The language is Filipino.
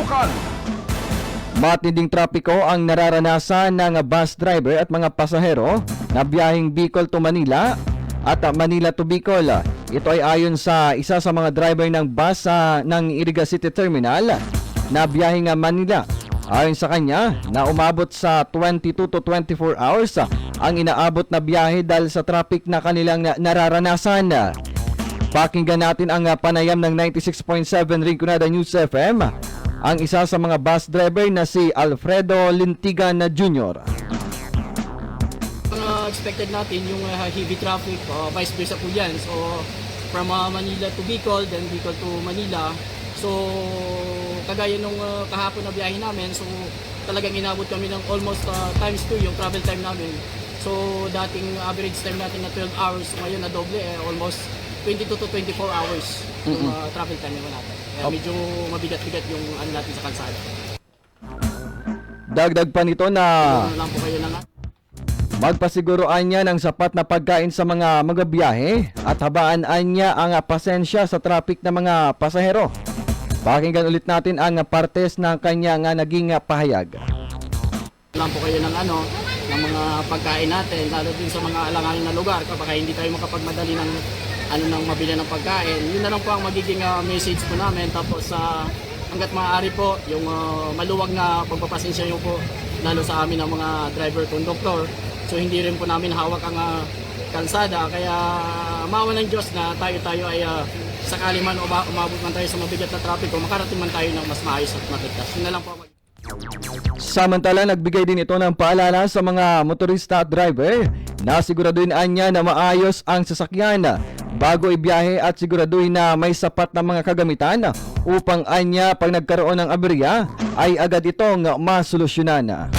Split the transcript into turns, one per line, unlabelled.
lokal.
Matinding trapiko ang nararanasan ng bus driver at mga pasahero na biyaheng Bicol to Manila at Manila to Bicol. Ito ay ayon sa isa sa mga driver ng bus ng Iriga City Terminal na biyaheng Manila. Ayon sa kanya, na umabot sa 22 to 24 hours ang inaabot na biyahe dahil sa traffic na kanilang nararanasan. Pakinggan natin ang panayam ng 96.7 Rinconada News FM, ang isa sa mga bus driver na si Alfredo Lintigan Jr.
Expected natin yung heavy traffic, vice versa po yan. So from Manila to Bicol, then Bicol to Manila. So kagaya nung kahapon na biyahe namin, so talagang inabot kami ng almost times 2 yung travel time namin. So dating average time natin na 12 hours, ngayon na doble, almost 22 to 24 hours yung travel time natin. Kaya medyo mabigat-bigat yung ano natin sa kalsada.
Dagdag pa nito na
Lang po kayo na
magpasiguroan niya ng sapat na pagkain sa mga magabiyahe at habaan niya ang pasensya sa traffic ng mga pasahero. Pakinggan ulit natin ang partes ng kanyang naging pahayag.
Lang po kayo ng mga pagkain natin, lalo din sa mga alanganin na lugar, kapag hindi tayo makapagmadali ng mabili ng pagkain. Yun na lang po ang magiging message po namin. Tapos hanggat maaari po, yung maluwag na pagpapasensya nyo po, lalo sa amin ng mga driver, conductor. So hindi rin po namin hawak ang kalsada, kaya maawa ng Diyos na tayo ay sakali man umabot man tayo sa mabigat na trapiko, makarating man tayo ng mas maayos at matigtas. Yun na lang po.
Samantala, nagbigay din ito ng paalala sa mga motorista at driver na siguraduhin niya na maayos ang sasakyan bago ibiyahe at siguraduhin na may sapat na mga kagamitan upang anya pag nagkaroon ng aberya ay agad itong masolusyonan.